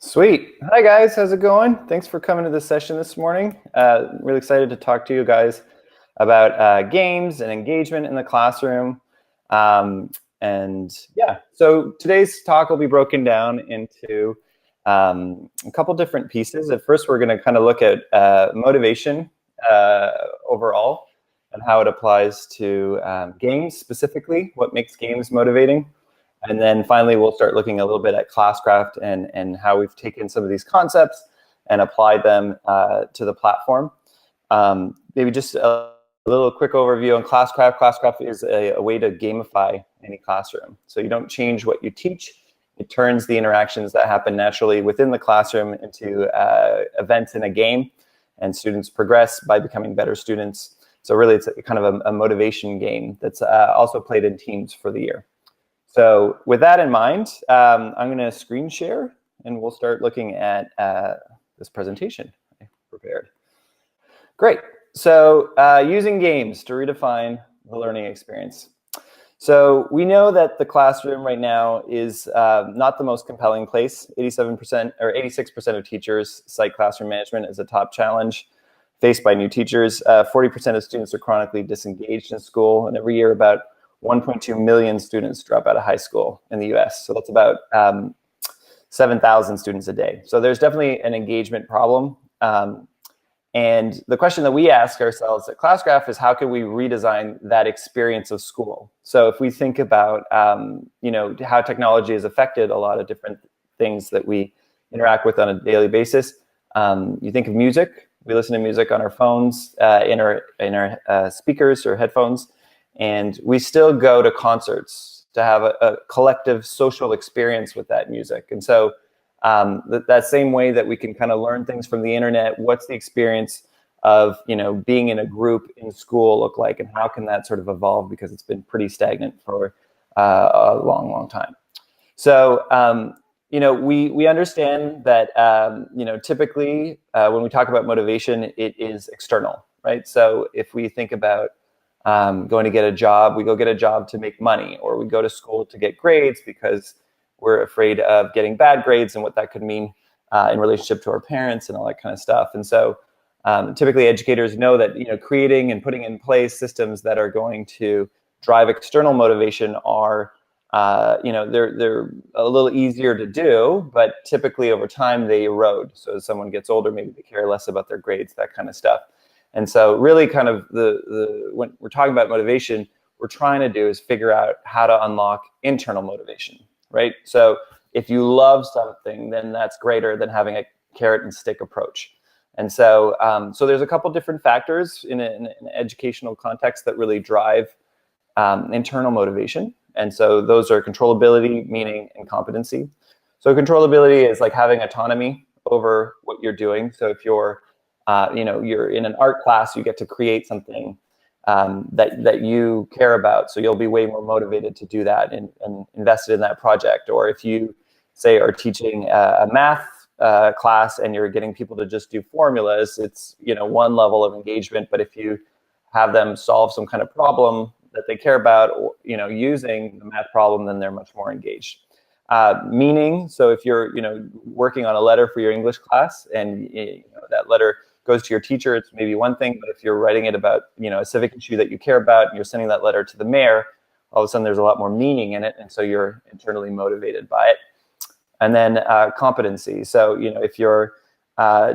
Sweet. Hi, guys. How's it going? Thanks for coming to this session this morning. Really excited to talk to you guys about games and engagement in the classroom. So today's talk will be broken down into a couple different pieces. At first, we're going to kind of look at motivation overall and how it applies to games specifically, what makes games motivating. And then finally, we'll start looking a little bit at ClassCraft and how we've taken some of these concepts and applied them to the platform. Maybe just a little quick overview on ClassCraft. ClassCraft is a way to gamify any classroom. So you don't change what you teach. It turns the interactions that happen naturally within the classroom into events in a game, and students progress by becoming better students. So really, it's kind of a motivation game that's also played in teams for the year. So with that in mind, I'm going to screen share, and we'll start looking at this presentation I prepared. Great. So using games to redefine the learning experience. So we know that the classroom right now is not the most compelling place. 87% or 86% of teachers cite classroom management as a top challenge faced by new teachers. 40% of students are chronically disengaged in school, and every year about 1.2 million students drop out of high school in the US. So that's about 7,000 students a day. So there's definitely an engagement problem. And the question that we ask ourselves at ClassCraft is, how can we redesign that experience of school? So if we think about how technology has affected a lot of different things that we interact with on a daily basis, you think of music. We listen to music on our phones, in our speakers or headphones. And we still go to concerts to have a collective social experience with that music. And so that same way that we can kind of learn things from the internet, what's the experience of being in a group in school look like, and how can that sort of evolve, because it's been pretty stagnant for a long, long time. So we understand that typically when we talk about motivation, it is external, right? So if we think about going to get a job, we go get a job to make money, or we go to school to get grades because we're afraid of getting bad grades and what that could mean in relationship to our parents and all that kind of stuff. And so typically educators know that creating and putting in place systems that are going to drive external motivation are they're a little easier to do, but typically over time they erode. So as someone gets older, maybe they care less about their grades, that kind of stuff. And so really kind of when we're talking about motivation, we're trying to do is figure out how to unlock internal motivation, right? So if you love something, then that's greater than having a carrot and stick approach. And so so there's a couple different factors in an educational context that really drive internal motivation. And so those are controllability, meaning, and competency. So controllability is like having autonomy over what you're doing. So if you're you're in an art class, you get to create something that you care about. So you'll be way more motivated to do that and invested in that project. Or if you, say, are teaching a math class and you're getting people to just do formulas, it's one level of engagement. But if you have them solve some kind of problem that they care about, using the math problem, then they're much more engaged. Meaning, so if you're working on a letter for your English class and that letter goes to your teacher, it's maybe one thing. But if you're writing it about a civic issue that you care about and you're sending that letter to the mayor, all of a sudden there's a lot more meaning in it, and so you're internally motivated by it. And then competency. So if you're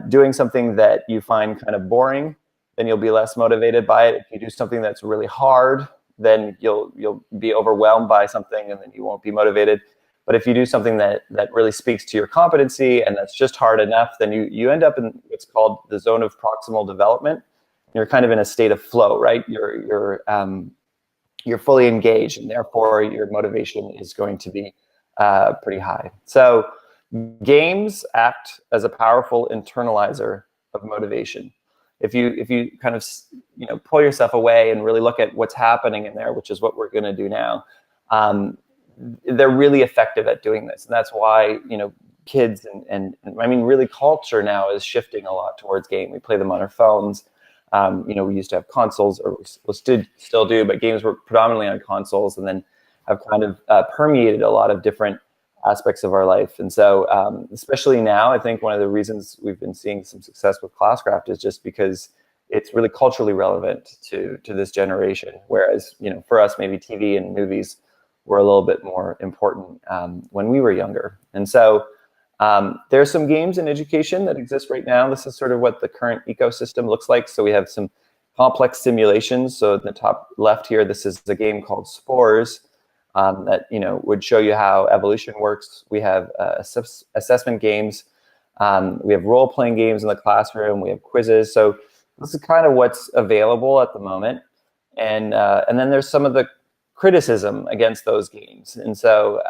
doing something that you find kind of boring, then you'll be less motivated by it. If you do something that's really hard, then you'll be overwhelmed by something, and then you won't be motivated. But if you do something that really speaks to your competency and that's just hard enough, then you end up in what's called the zone of proximal development. You're kind of in a state of flow, right? You're fully engaged, and therefore your motivation is going to be pretty high. So games act as a powerful internalizer of motivation. If you kind of pull yourself away and really look at what's happening in there, which is what we're going to do now. They're really effective at doing this. And that's why, kids and I mean, really culture now is shifting a lot towards game. We play them on our phones. We used to have consoles, or we still do, but games were predominantly on consoles, and then have kind of permeated a lot of different aspects of our life. And so especially now, I think one of the reasons we've been seeing some success with ClassCraft is just because it's really culturally relevant to this generation. Whereas, for us, maybe TV and movies were a little bit more important when we were younger. And so there are some games in education that exist right now. This is sort of what the current ecosystem looks like. So we have some complex simulations. So in the top left here, this is a game called Spores that would show you how evolution works. We have assessment games. We have role-playing games in the classroom. We have quizzes. So this is kind of what's available at the moment. And then there's some of the criticism against those games. And so,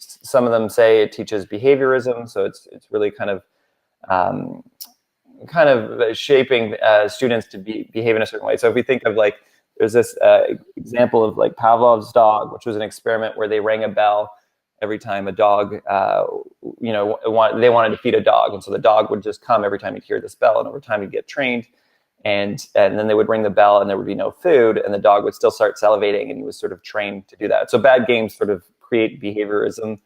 some of them say it teaches behaviorism. So it's really kind of shaping students to behave in a certain way. So if we think of there's this example of Pavlov's dog, which was an experiment where they rang a bell every time a dog, they wanted to feed a dog. And so the dog would just come every time he'd hear this bell. And over time he'd get trained. And then they would ring the bell and there would be no food. And the dog would still start salivating and he was sort of trained to do that. So bad games sort of create behaviorism.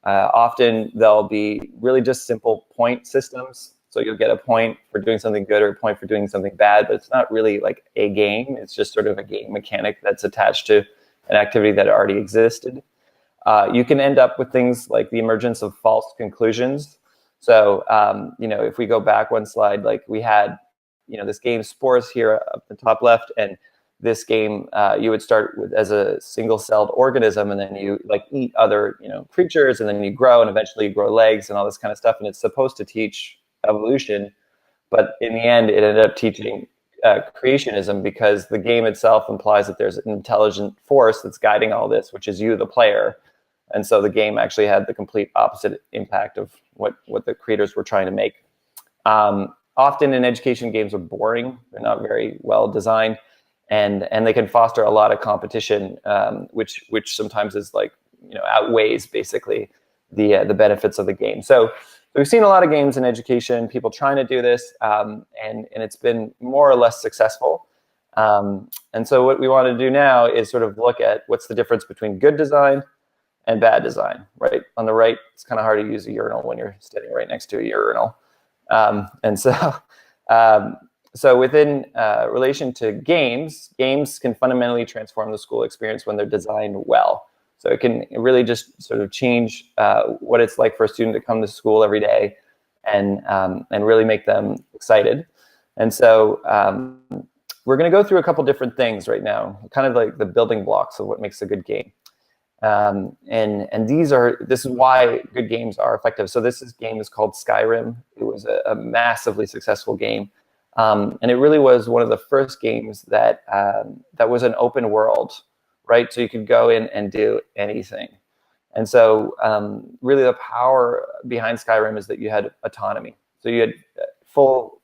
Often they'll be really just simple point systems. So you'll get a point for doing something good or a point for doing something bad, but it's not really like a game. It's just sort of a game mechanic that's attached to an activity that already existed. You can end up with things like the emergence of false conclusions. So, if we go back one slide, we had, this game Spores here up the top left, and this game, you would start with as a single-celled organism, and then you eat other, creatures, and then you grow, and eventually you grow legs and all this kind of stuff. And it's supposed to teach evolution, but in the end, it ended up teaching creationism, because the game itself implies that there's an intelligent force that's guiding all this, which is you, the player. And so the game actually had the complete opposite impact of what the creators were trying to make. Often in education, games are boring. They're not very well designed, and they can foster a lot of competition, which sometimes is outweighs basically the benefits of the game. So we've seen a lot of games in education, people trying to do this, and it's been more or less successful. And so what we want to do now is sort of look at what's the difference between good design and bad design, right? On the right, it's kind of hard to use a urinal when you're standing right next to a urinal. So within relation to games can fundamentally transform the school experience when they're designed well. So it can really just sort of change what it's like for a student to come to school every day and really make them excited. And so we're going to go through a couple different things right now, kind of like the building blocks of what makes a good game. And this is why good games are effective. So this game is called Skyrim. It was a massively successful game. And it really was one of the first games that was an open world, right? So you could go in and do anything. And so really the power behind Skyrim is that you had autonomy. So you had full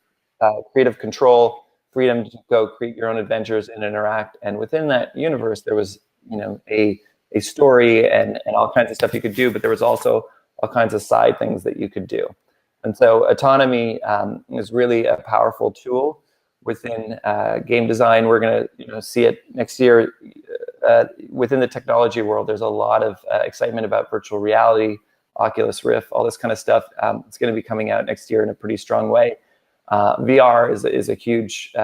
creative control, freedom to go create your own adventures and interact. And within that universe, there was, a story and all kinds of stuff you could do, but there was also all kinds of side things that you could do. And so autonomy is really a powerful tool within game design. We're going to see it next year. Within the technology world, there's a lot of excitement about virtual reality, Oculus Rift, all this kind of stuff. It's going to be coming out next year in a pretty strong way. VR is a huge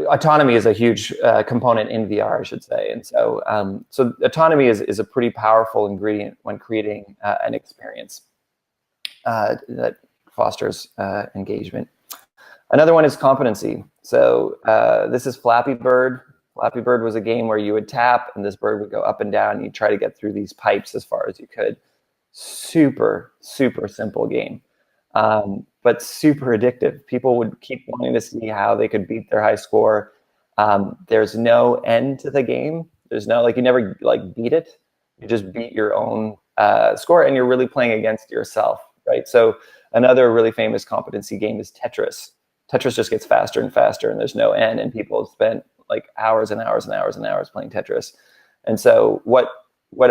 autonomy is a huge component in VR, I should say. And so so autonomy is a pretty powerful ingredient when creating an experience that fosters engagement. Another one is competency. So this is Flappy Bird. Flappy Bird was a game where you would tap and this bird would go up and down and you'd try to get through these pipes as far as you could. Super, super simple game. But super addictive. People would keep wanting to see how they could beat their high score. There's no end to the game. There's no, you never beat it. You just beat your own score and you're really playing against yourself, right? So another really famous competency game is Tetris. Tetris just gets faster and faster and there's no end, and people have spent hours and hours and hours and hours playing Tetris. And so what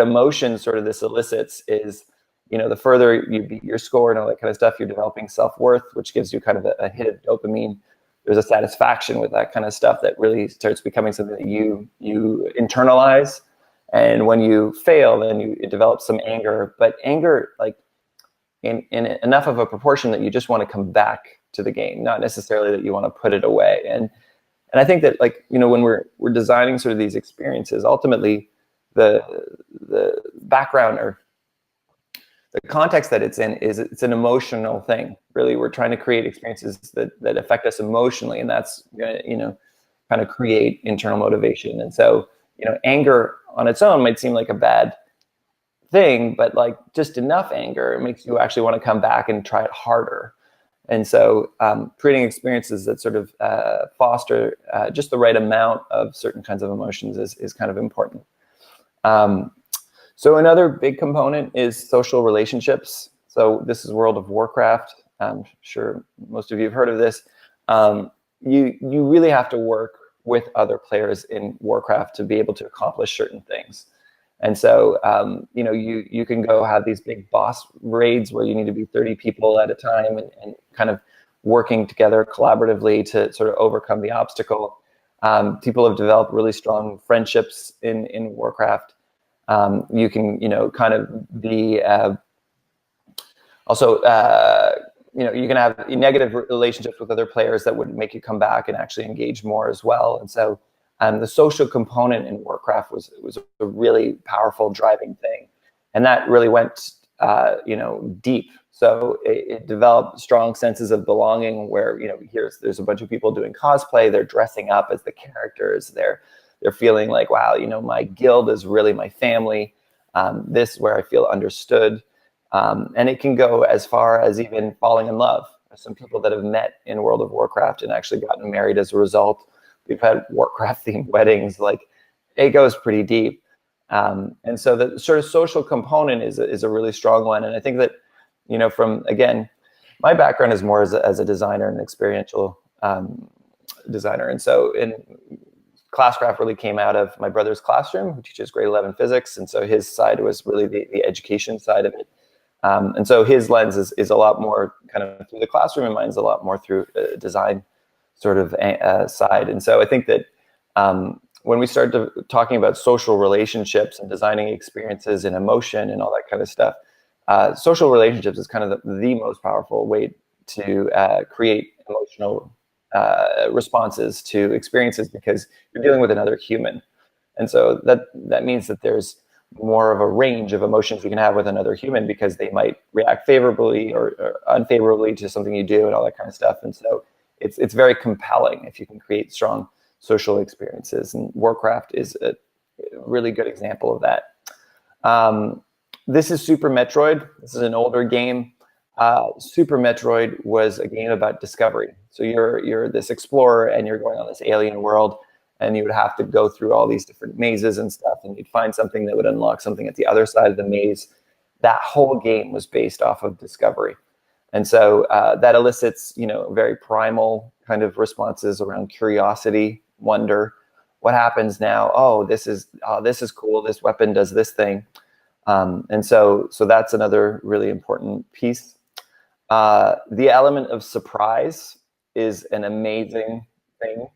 emotion sort of this elicits is, the further you beat your score and all that kind of stuff, you're developing self-worth, which gives you kind of a hit of dopamine. There's a satisfaction with that kind of stuff that really starts becoming something that you internalize. And when you fail, then it develops some anger, but anger like in enough of a proportion that you just want to come back to the game, not necessarily that you want to put it away. And I think that, like, you know, when we're designing sort of these experiences, ultimately the background or the context that it's an emotional thing. Really, we're trying to create experiences that affect us emotionally, and that's, you know, kind of create internal motivation. And so, you know, anger on its own might seem like a bad thing, but like just enough anger, it makes you actually want to come back and try it harder. And so creating experiences that sort of foster just the right amount of certain kinds of emotions is kind of important. So another big component is social relationships. So this is World of Warcraft. I'm sure most of you have heard of this. You really have to work with other players in Warcraft to be able to accomplish certain things. And so, you know, you can go have these big boss raids where you need to be 30 people at a time and kind of working together collaboratively to sort of overcome the obstacle. People have developed really strong friendships in Warcraft. You can, you know, kind of be also, you know, you can have negative relationships with other players that would make you come back and actually engage more as well. And so the social component in Warcraft was a really powerful driving thing. And that really went, you know, deep. So it developed strong senses of belonging where, you know, there's a bunch of people doing cosplay, they're dressing up as the characters, they're feeling like, wow, you know, my guild is really my family. This is where I feel understood. And it can go as far as even falling in love. There's some people that have met in World of Warcraft and actually gotten married as a result. We've had Warcraft-themed weddings. Like, it goes pretty deep. And so the sort of social component is a really strong one. And I think that, you know, from, again, my background is more as a designer and experiential designer. And so ClassCraft really came out of my brother's classroom, who teaches grade 11 physics. And so his side was really the education side of it. And so his lens is a lot more kind of through the classroom, and mine's a lot more through design sort of side. And so I think that when we start talking about social relationships and designing experiences and emotion and all that kind of stuff, social relationships is kind of the most powerful way to create emotional responses to experiences, because you're dealing with another human. And so that means that there's more of a range of emotions you can have with another human, because they might react favorably or unfavorably to something you do and all that kind of stuff. And so it's very compelling if you can create strong social experiences. And Warcraft is a really good example of that. This is Super Metroid. This is an older game. Super Metroid was a game about discovery. So you're this explorer and you're going on this alien world, and you would have to go through all these different mazes and stuff, and you'd find something that would unlock something at the other side of the maze. That whole game was based off of discovery. And so that elicits, you know, very primal kind of responses around curiosity, wonder. What happens now? Oh, this is cool. This weapon does this thing. And so that's another really important piece. The element of surprise is an amazing thing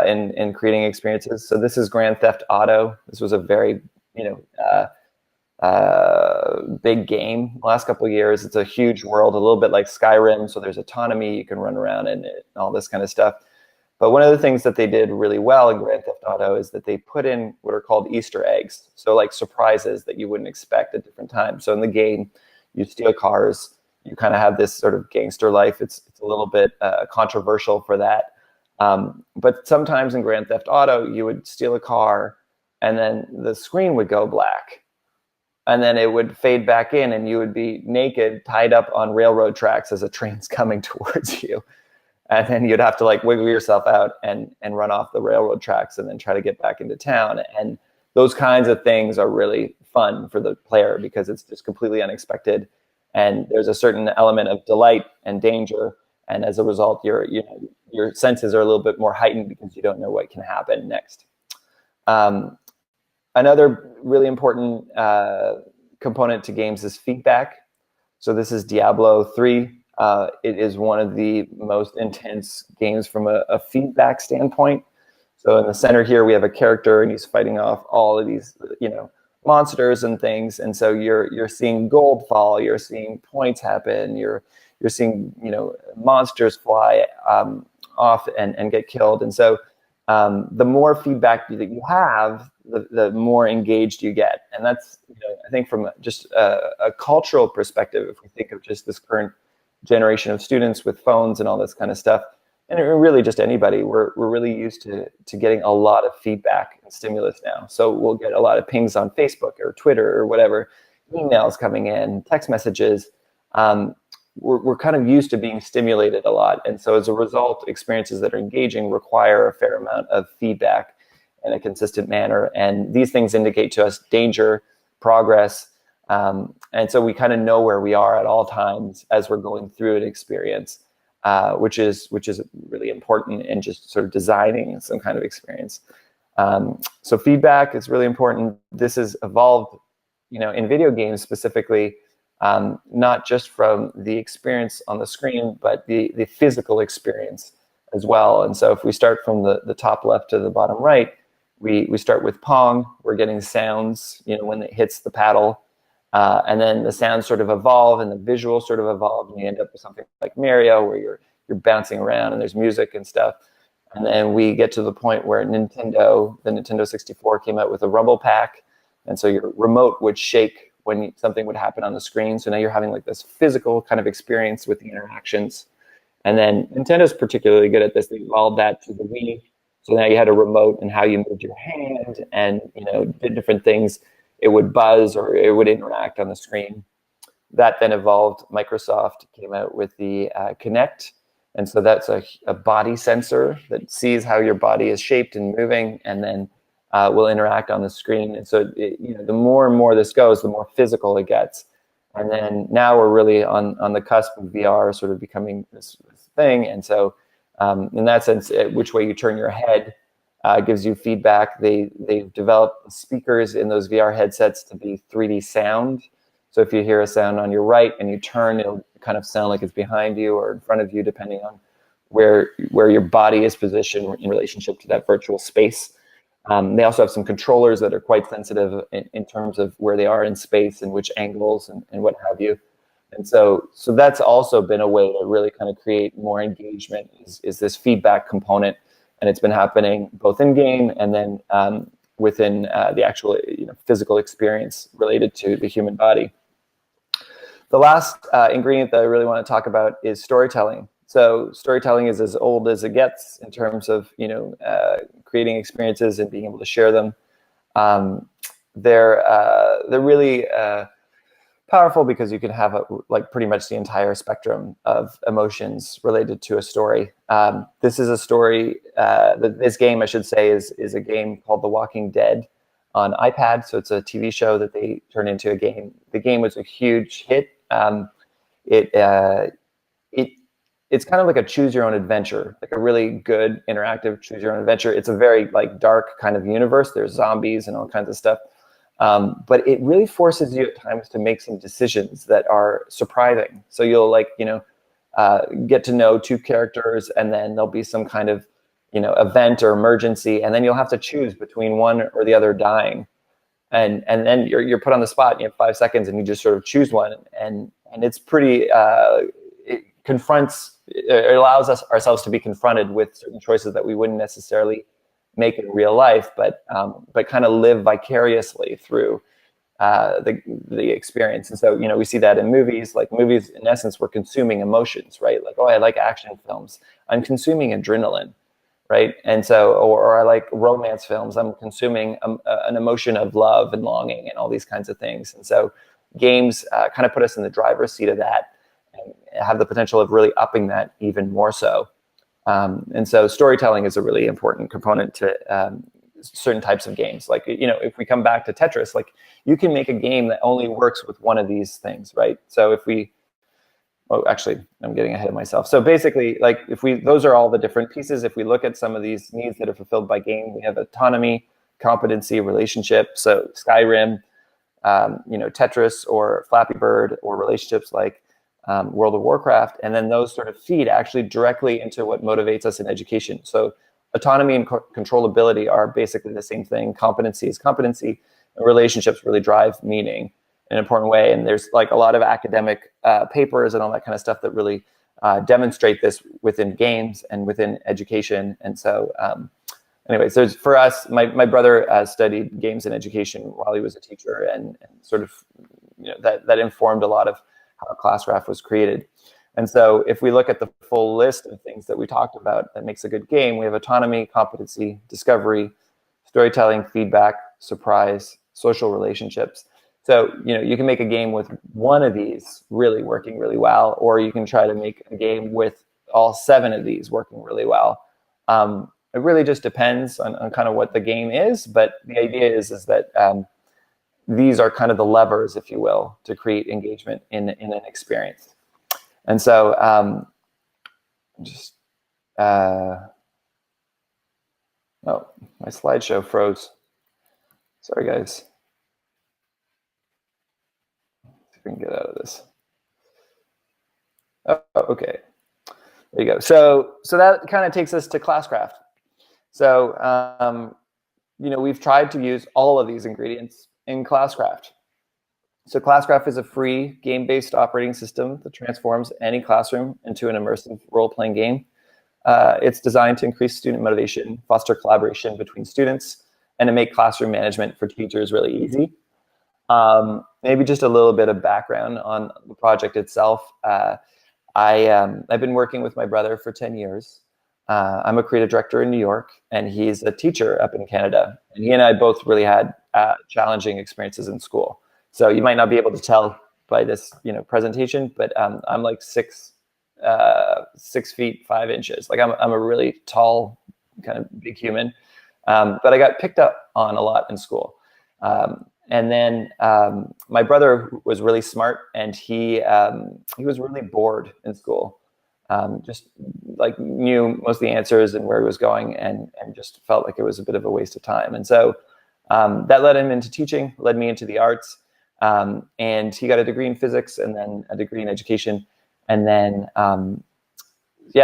in creating experiences. So this is Grand Theft Auto. This was a very, you know, big game the last couple of years. It's a huge world, a little bit like Skyrim. So there's autonomy, you can run around and all this kind of stuff. But one of the things that they did really well in Grand Theft Auto is that they put in what are called Easter eggs. So like surprises that you wouldn't expect at different times. So in the game, you steal cars, you kind of have this sort of gangster life. It's a little bit controversial for that. But sometimes in Grand Theft Auto, you would steal a car and then the screen would go black. And then it would fade back in and you would be naked, tied up on railroad tracks as a train's coming towards you. And then you'd have to like wiggle yourself out and run off the railroad tracks and then try to get back into town. And those kinds of things are really fun for the player because it's just completely unexpected. And there's a certain element of delight and danger. And as a result, your senses are a little bit more heightened because you don't know what can happen next. Another really important component to games is feedback. So this is Diablo 3. It is one of the most intense games from a feedback standpoint. So in the center here, we have a character, and he's fighting off all of these, monsters and things. And so you're seeing gold fall, you're seeing points happen, you're seeing monsters fly off and get killed. And so the more feedback that you have, the more engaged you get. And that's, I think from just a cultural perspective, if we think of just this current generation of students with phones and all this kind of stuff, and really just anybody, we're really used to getting a lot of feedback and stimulus now. So we'll get a lot of pings on Facebook or Twitter or whatever, emails coming in, text messages. We're kind of used to being stimulated a lot. And so as a result, experiences that are engaging require a fair amount of feedback in a consistent manner. And these things indicate to us danger, progress. And so we kind of know where we are at all times as we're going through an experience, which is really important in just sort of designing some kind of experience. So feedback is really important. This has evolved, in video games specifically, not just from the experience on the screen, but the physical experience as well. And so if we start from the top left to the bottom right, we start with Pong. We're getting sounds, when it hits the paddle. And then the sounds sort of evolve and the visuals sort of evolve, and you end up with something like Mario, where you're bouncing around and there's music and stuff. And then we get to the point where the Nintendo 64 came out with a rumble pack. And so your remote would shake when something would happen on the screen. So now you're having like this physical kind of experience with the interactions. And then Nintendo's particularly good at this. They evolved that to the Wii. So now you had a remote, and how you moved your hand and, did different things. It would buzz or it would interact on the screen. That then evolved. Microsoft came out with the Kinect. And so that's a body sensor that sees how your body is shaped and moving, and then will interact on the screen. And so, the more and more this goes, the more physical it gets. And then now we're really on the cusp of VR sort of becoming this thing. And so in that sense, which way you turn your head gives you feedback. They've developed speakers in those VR headsets to be 3D sound. So if you hear a sound on your right and you turn, it'll kind of sound like it's behind you or in front of you, depending on where your body is positioned in relationship to that virtual space. They also have some controllers that are quite sensitive in terms of where they are in space and which angles and what have you. And so that's also been a way to really kind of create more engagement, is this feedback component. And it's been happening both in game and then within the actual physical experience related to the human body. The last ingredient that I really want to talk about is storytelling. So storytelling is as old as it gets in terms of creating experiences and being able to share them. They're really powerful because you can have pretty much the entire spectrum of emotions related to a story. This is a story. This game, I should say, is a game called The Walking Dead on iPad. So it's a TV show that they turned into a game. The game was a huge hit. It's kind of like a choose your own adventure, like a really good interactive choose your own adventure. It's a very dark kind of universe. There's zombies and all kinds of stuff. But it really forces you at times to make some decisions that are surprising. So you'll get to know two characters, and then there'll be some kind of event or emergency, and then you'll have to choose between one or the other dying. And then you're put on the spot. You have 5 seconds, and you just sort of choose one. And it's pretty. It allows us ourselves to be confronted with certain choices that we wouldn't necessarily make in real life, but kind of live vicariously through the experience. And so we see that in movies. Like movies, in essence, we're consuming emotions, right? Like, oh, I like action films. I'm consuming adrenaline, right? And so, or I like romance films. I'm consuming an emotion of love and longing and all these kinds of things. And so games kind of put us in the driver's seat of that and have the potential of really upping that even more so. And so storytelling is a really important component to certain types of games. Like, if we come back to Tetris, you can make a game that only works with one of these things, right? So actually, I'm getting ahead of myself. So basically, those are all the different pieces. If we look at some of these needs that are fulfilled by game, we have autonomy, competency, relationship. So Skyrim, Tetris or Flappy Bird, or relationships like World of Warcraft, and then those sort of feed actually directly into what motivates us in education. So autonomy and controllability are basically the same thing. Competency is competency, and relationships really drive meaning in an important way. And there's like a lot of academic papers and all that kind of stuff that really demonstrate this within games and within education. And so anyways, for us, my brother studied games in education while he was a teacher, and sort of, that informed a lot of how ClassCraft was created. And so if we look at the full list of things that we talked about that makes a good game, we have autonomy, competency, discovery, storytelling, feedback, surprise, social relationships. So, you can make a game with one of these really working really well, or you can try to make a game with all 7 of these working really well. It really just depends on kind of what the game is, but the idea is that these are kind of the levers, if you will, to create engagement in an experience. And so oh, my slideshow froze. Sorry, guys. Let's see if we can get out of this. Oh, okay. There you go. So that kind of takes us to ClassCraft. So, we've tried to use all of these ingredients in ClassCraft. So ClassCraft is a free game-based operating system that transforms any classroom into an immersive role-playing game. It's designed to increase student motivation, foster collaboration between students, and to make classroom management for teachers really easy. Maybe just a little bit of background on the project itself. I've been working with my brother for 10 years. I'm a creative director in New York, and he's a teacher up in Canada. And he and I both really had challenging experiences in school. So you might not be able to tell by this, presentation, but I'm like 6 feet 5 inches. Like I'm a really tall, kind of big human. But I got picked up on a lot in school. And then my brother was really smart, and he was really bored in school. Just like knew most of the answers and where he was going, and just felt like it was a bit of a waste of time. And so that led him into teaching, led me into the arts. And he got a degree in physics and then a degree in education, and then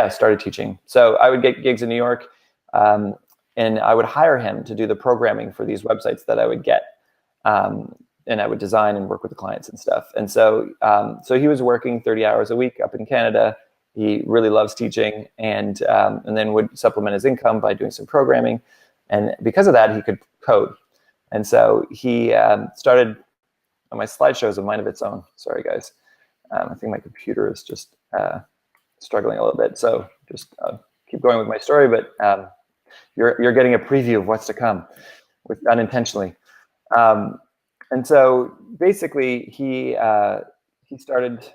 started teaching. So I would get gigs in New York, and I would hire him to do the programming for these websites that I would get. And I would design and work with the clients and stuff. And so he was working 30 hours a week up in Canada. He really loves teaching, and then would supplement his income by doing some programming. And because of that, he could code. And so he started. My slideshow is a mind of its own. Sorry, guys. I think my computer is just struggling a little bit. So just keep going with my story, but you're getting a preview of what's to come, unintentionally. And so basically, he started.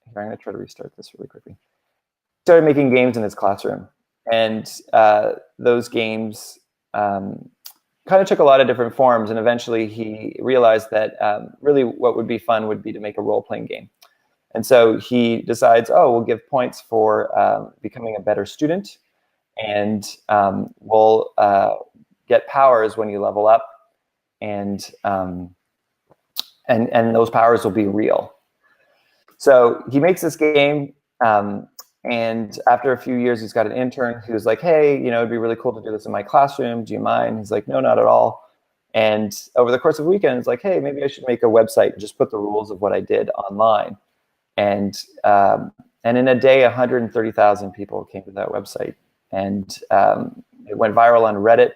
I'm going to try to restart this really quickly. He started making games in his classroom, and those games kind of took a lot of different forms, and eventually he realized that really what would be fun would be to make a role-playing game. And so he decides, we'll give points for becoming a better student, and we'll get powers when you level up, and those powers will be real. So he makes this game, and after a few years, he's got an intern who's like, hey, it'd be really cool to do this in my classroom. Do you mind? He's like, no, not at all. And over the course of the weekend, it's like, hey, maybe I should make a website and just put the rules of what I did online. And in a day, 130,000 people came to that website. And it went viral on Reddit.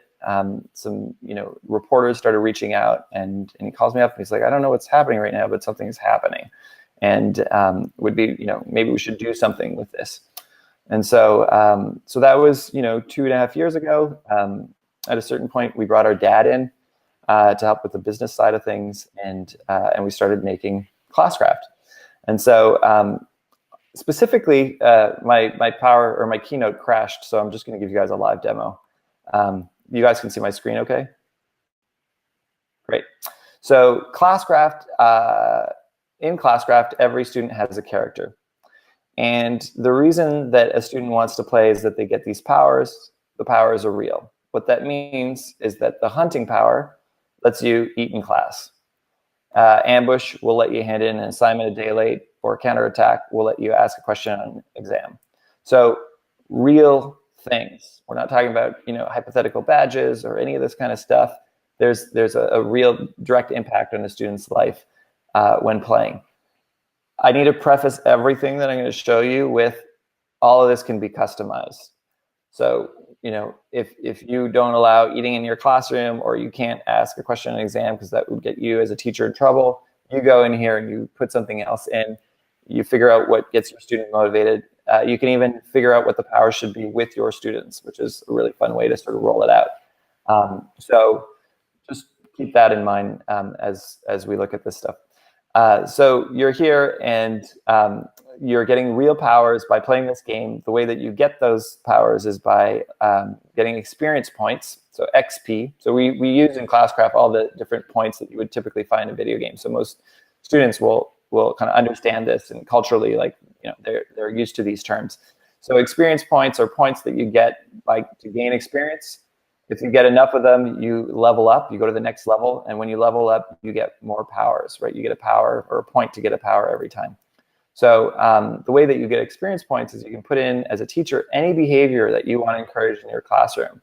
Some reporters started reaching out, and he calls me up and he's like, I don't know what's happening right now, but something is happening. And would be, maybe we should do something with this. And so that was, 2.5 years ago. At a certain point, we brought our dad in to help with the business side of things, and we started making ClassCraft. And so specifically, my power or my keynote crashed, so I'm just going to give you guys a live demo. You guys can see my screen, okay? Great. So ClassCraft. In ClassCraft, every student has a character. And the reason that a student wants to play is that they get these powers. The powers are real. What that means is that the hunting power lets you eat in class. Ambush will let you hand in an assignment a day late, or counterattack will let you ask a question on an exam. So real things. We're not talking about, hypothetical badges or any of this kind of stuff. There's a real direct impact on the student's life when playing. I need to preface everything that I'm going to show you with all of this can be customized. So, if you don't allow eating in your classroom, or you can't ask a question in an exam because that would get you as a teacher in trouble, you go in here and you put something else in. You figure out what gets your student motivated. You can even figure out what the power should be with your students, which is a really fun way to sort of roll it out. So just keep that in mind as we look at this stuff. So you're here and you're getting real powers by playing this game. The way that you get those powers is by getting experience points, so XP. So we use in ClassCraft all the different points that you would typically find in video games. So most students will kind of understand this, and culturally, they're used to these terms. So experience points are points that you get to gain experience. If you get enough of them, you level up, you go to the next level. And when you level up, you get more powers, right? You get a power or a point to get a power every time. So the way that you get experience points is you can put in, as a teacher, any behavior that you want to encourage in your classroom.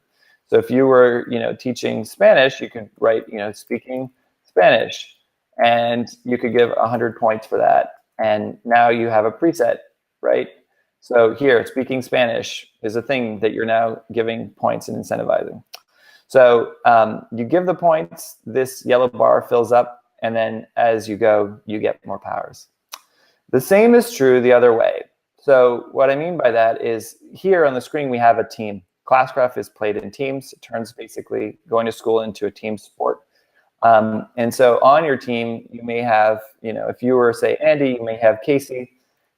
So if you were, teaching Spanish, you could write, speaking Spanish, and you could give 100 points for that. And now you have a preset, right? So here, speaking Spanish is a thing that you're now giving points and incentivizing. So you give the points, this yellow bar fills up, and then as you go, you get more powers. The same is true the other way. So what I mean by that is here on the screen, we have a team. ClassCraft is played in teams. It turns basically going to school into a team sport. And so on your team, you may have, if you were, say, Andy, you may have Casey.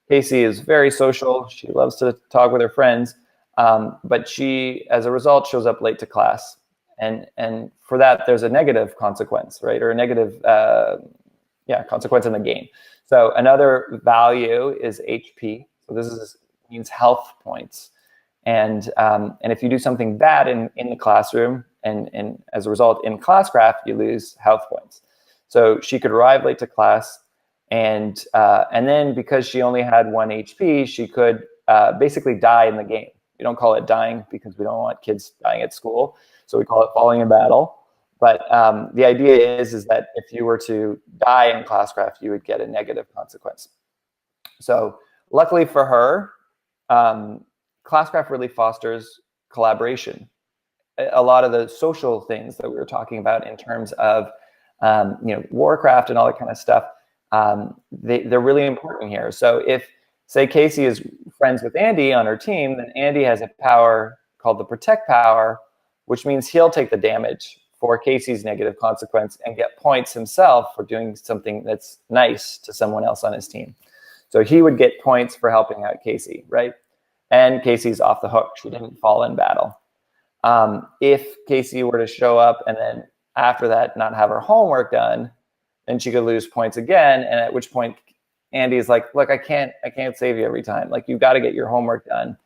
Casey is very social. She loves to talk with her friends, but she, as a result, shows up late to class. And for that, there's a negative consequence, right? Or a negative consequence in the game. So another value is HP. So this means health points. And if you do something bad in the classroom, and as a result in ClassCraft, you lose health points. So she could arrive late to class, and then because she only had 1 HP, she could basically die in the game. We don't call it dying because we don't want kids dying at school, so we call it falling in battle. But the idea is that if you were to die in ClassCraft, you would get a negative consequence. So luckily for her, ClassCraft really fosters collaboration. A lot of the social things that we were talking about in terms of Warcraft and all that kind of stuff, they're really important here. So if, say, Casey is friends with Andy on her team, then Andy has a power called the Protect power, which means he'll take the damage for Casey's negative consequence and get points himself for doing something that's nice to someone else on his team. So he would get points for helping out Casey, right? And Casey's off the hook. She didn't fall in battle. If Casey were to show up and then after that not have her homework done, then she could lose points again. And at which point Andy is like, look, I can't save you every time. Like, you've got to get your homework done.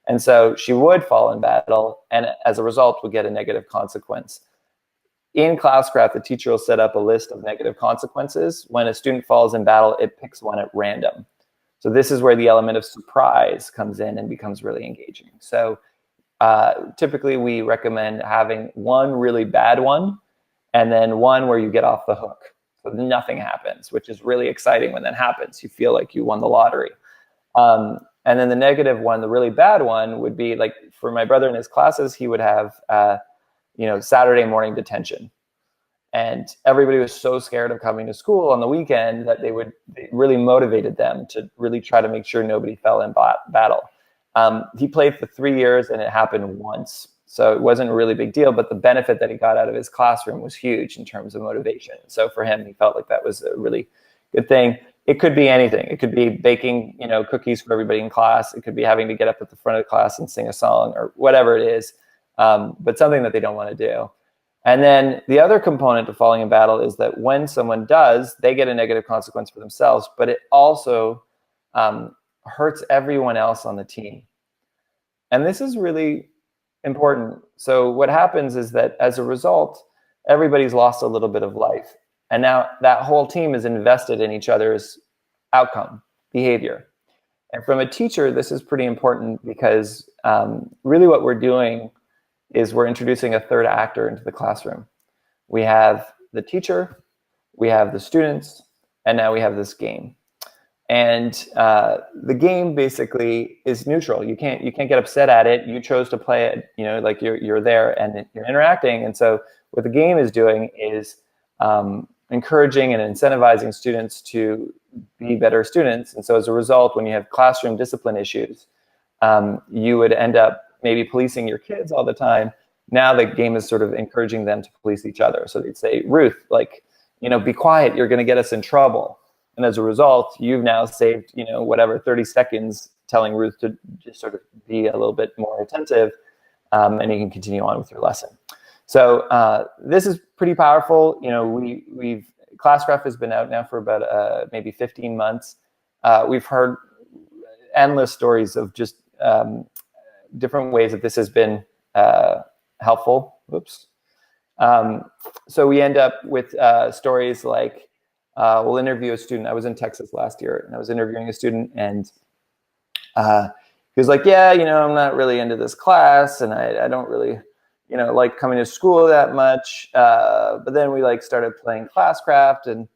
And so she would fall in battle, and as a result would get a negative consequence. In ClassCraft, the teacher will set up a list of negative consequences. When a student falls in battle, it picks one at random. So this is where the element of surprise comes in and becomes really engaging. So typically we recommend having one really bad one and then one where you get off the hook. So nothing happens, which is really exciting when that happens. You feel like you won the lottery. And then the negative one, the really bad one, would be like, for my brother in his classes, he would have Saturday morning detention. And everybody was so scared of coming to school on the weekend that it really motivated them to really try to make sure nobody fell in battle. He played for 3 years and it happened once. So it wasn't a really big deal, but the benefit that he got out of his classroom was huge in terms of motivation. So for him, he felt like that was a really good thing. It could be anything. It could be baking, cookies for everybody in class. It could be having to get up at the front of the class and sing a song or whatever it is, but something that they don't want to do. And then the other component to falling in battle is that when someone does, they get a negative consequence for themselves, but it also hurts everyone else on the team. And this is really important. So what happens is that as a result, everybody's lost a little bit of life. And now that whole team is invested in each other's outcome, behavior. And from a teacher, this is pretty important because really what we're doing is we're introducing a third actor into the classroom. We have the teacher, we have the students, and now we have this game. And the game basically is neutral. You can't get upset at it. You chose to play it. You know, like you're there and you're interacting. And so what the game is doing is encouraging and incentivizing students to be better students. And so as a result, when you have classroom discipline issues, you would end up maybe policing your kids all the time. Now the game is sort of encouraging them to police each other. So they'd say, Ruth, like, you know, be quiet, you're gonna get us in trouble. And as a result, you've now saved, you know, whatever, 30 seconds telling Ruth to just sort of be a little bit more attentive, and you can continue on with your lesson. So this is pretty powerful. You know, ClassCraft has been out now for about maybe 15 months. We've heard endless stories of just different ways that this has been helpful. Oops. So we end up with stories like, we'll interview a student. I was in Texas last year, and I was interviewing a student, and he was like, yeah, you know, I'm not really into this class, and I don't really, you know, like coming to school that much. But then we like started playing ClassCraft, and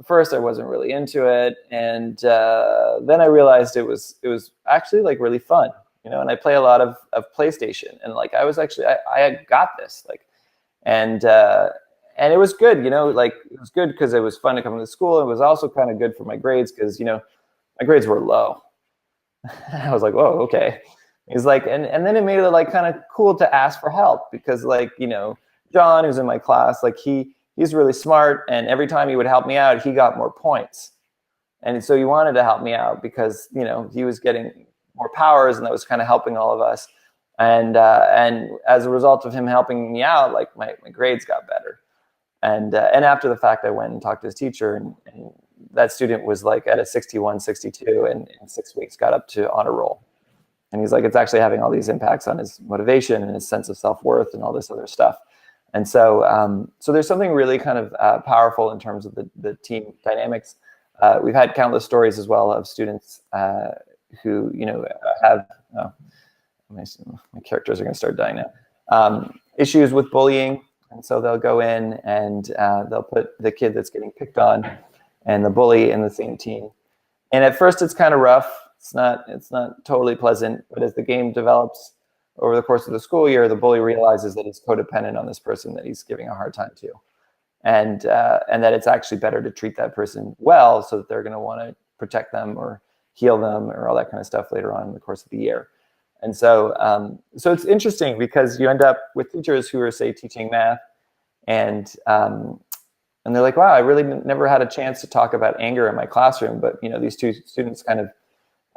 at first I wasn't really into it, and then I realized it was actually like really fun, you know. And I play a lot of PlayStation, and like I was actually I had got this, like, and it was good, you know, like it was good because it was fun to come to school. It was also kind of good for my grades because, you know, my grades were low. I was like, whoa, okay. He's like, and then it made it like kind of cool to ask for help because, like, you know, John, who's in my class, like he's really smart, and every time he would help me out, he got more points. And so he wanted to help me out because, you know, he was getting more powers, and that was kind of helping all of us. And as a result of him helping me out, like my grades got better. And after the fact, I went and talked to his teacher, and that student was like at a 61, 62, and in 6 weeks got up to honor roll. And he's like, it's actually having all these impacts on his motivation and his sense of self-worth and all this other stuff. And so so there's something really kind of powerful in terms of the team dynamics. We've had countless stories as well of students who, you know, have, my characters are going to start dying now, issues with bullying. And so they'll go in and they'll put the kid that's getting picked on and the bully in the same team. And at first it's kind of rough. It's not totally pleasant, but as the game develops over the course of the school year, the bully realizes that he's codependent on this person that he's giving a hard time to. And that it's actually better to treat that person well so that they're going to want to protect them or heal them or all that kind of stuff later on in the course of the year. And so so it's interesting because you end up with teachers who are, say, teaching math, and they're like, wow, I really never had a chance to talk about anger in my classroom, but, you know, these two students kind of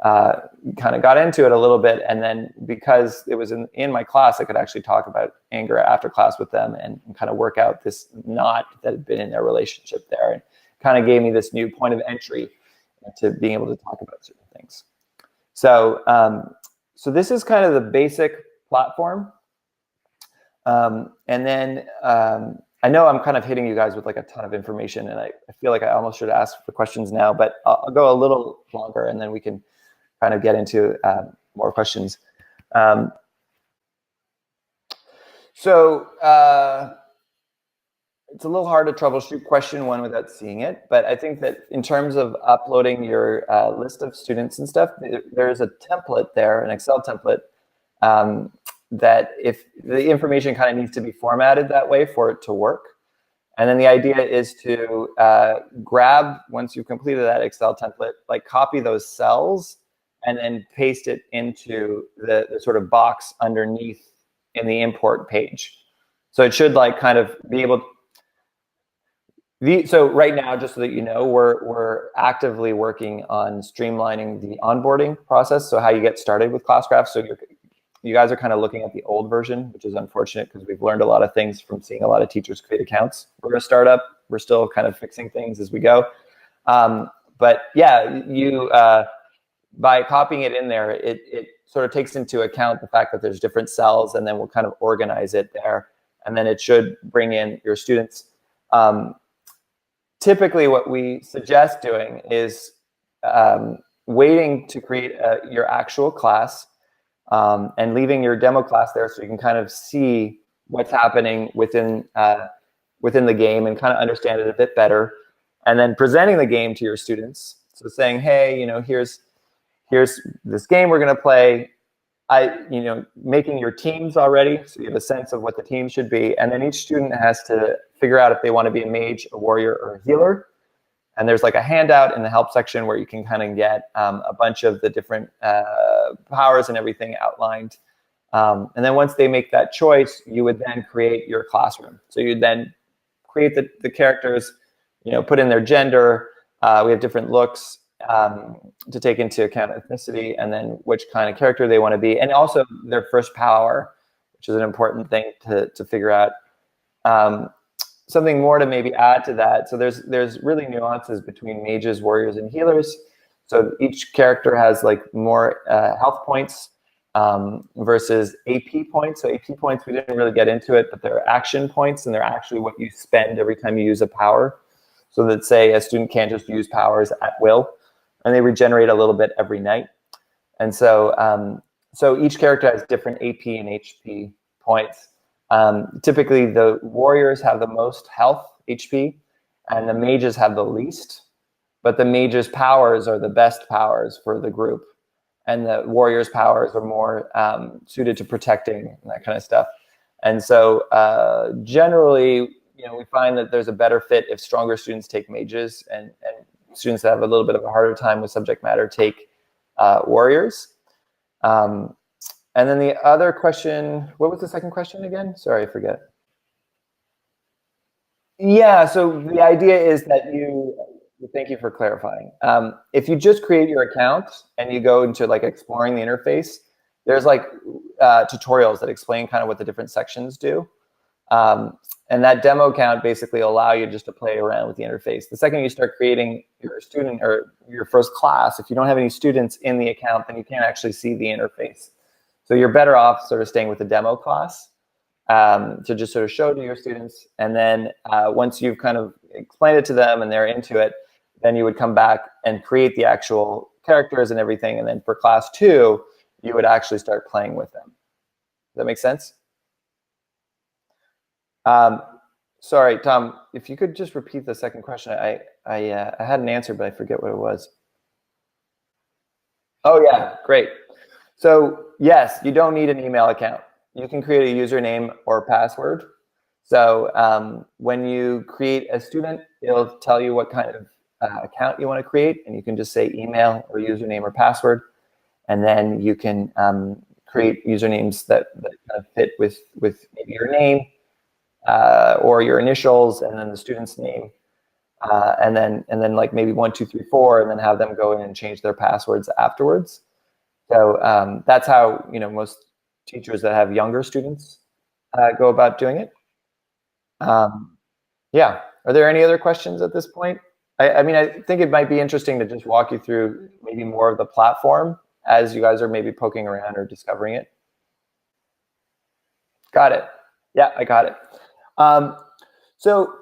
got into it a little bit, and then because it was in my class, I could actually talk about anger after class with them and kind of work out this knot that had been in their relationship there, and kind of gave me this new point of entry to being able to talk about certain things. So so this is kind of the basic platform. And then I know I'm kind of hitting you guys with like a ton of information, and I feel like I almost should ask for questions now, but I'll go a little longer and then we can kind of get into more questions. So it's a little hard to troubleshoot question one without seeing it, but I think that in terms of uploading your list of students and stuff, there's a template there, an Excel template, that if the information kind of needs to be formatted that way for it to work. And then the idea is to grab, once you've completed that Excel template, like copy those cells and then paste it into the sort of box underneath in the import page. So it should like kind of be able to, so right now, just so that you know, we're actively working on streamlining the onboarding process. So how you get started with ClassCraft. So you guys are kind of looking at the old version, which is unfortunate because we've learned a lot of things from seeing a lot of teachers create accounts. We're a startup. We're still kind of fixing things as we go. But yeah, you by copying it in there, it sort of takes into account the fact that there's different cells, and then we'll kind of organize it there. And then it should bring in your students. Typically, what we suggest doing is waiting to create your actual class and leaving your demo class there so you can kind of see what's happening within the game and kind of understand it a bit better, and then presenting the game to your students. So saying, hey, here's this game we're going to play. Making your teams already, so you have a sense of what the team should be, and then each student has to figure out if they want to be a mage, a warrior, or a healer. And there's like a handout in the help section where you can kind of get a bunch of the different powers and everything outlined. And then once they make that choice, you would then create your classroom. So you'd then create the characters, put in their gender. We have different looks to take into account ethnicity, and then which kind of character they want to be, and also their first power, which is an important thing to figure out. Something more to maybe add to that. So there's really nuances between mages, warriors, and healers. So each character has like more health points versus AP points. So AP points, we didn't really get into it, but they're action points, and they're actually what you spend every time you use a power. So that, say, a student can't just use powers at will, and they regenerate a little bit every night. And so so each character has different AP and HP points. Typically, the warriors have the most health, HP, and the mages have the least. But the mages' powers are the best powers for the group, and the warriors' powers are more suited to protecting and that kind of stuff. And so generally, we find that there's a better fit if stronger students take mages, and students that have a little bit of a harder time with subject matter take warriors. And then the other question, what was the second question again? Sorry, I forget. Yeah, so the idea is that thank you for clarifying. If you just create your account and you go into like exploring the interface, there's like tutorials that explain kind of what the different sections do. And that demo account basically allow you just to play around with the interface. The second you start creating your student or your first class, if you don't have any students in the account, then you can't actually see the interface. So you're better off sort of staying with the demo class to just sort of show to your students. And then once you've kind of explained it to them and they're into it, then you would come back and create the actual characters and everything. And then for class 2, you would actually start playing with them. Does that make sense? Sorry, Tom, if you could just repeat the second question. I had an answer, but I forget what it was. Oh, yeah, great. So yes, you don't need an email account. You can create a username or password. So when you create a student, it'll tell you what kind of account you want to create, and you can just say email or username or password, and then you can create usernames that kind of fit with maybe your name or your initials, and then the student's name, and then like maybe 1, 2, 3, 4, and then have them go in and change their passwords afterwards. So that's how most teachers that have younger students go about doing it. Yeah. Are there any other questions at this point? I mean, I think it might be interesting to just walk you through maybe more of the platform as you guys are maybe poking around or discovering it. Got it. Yeah, I got it. So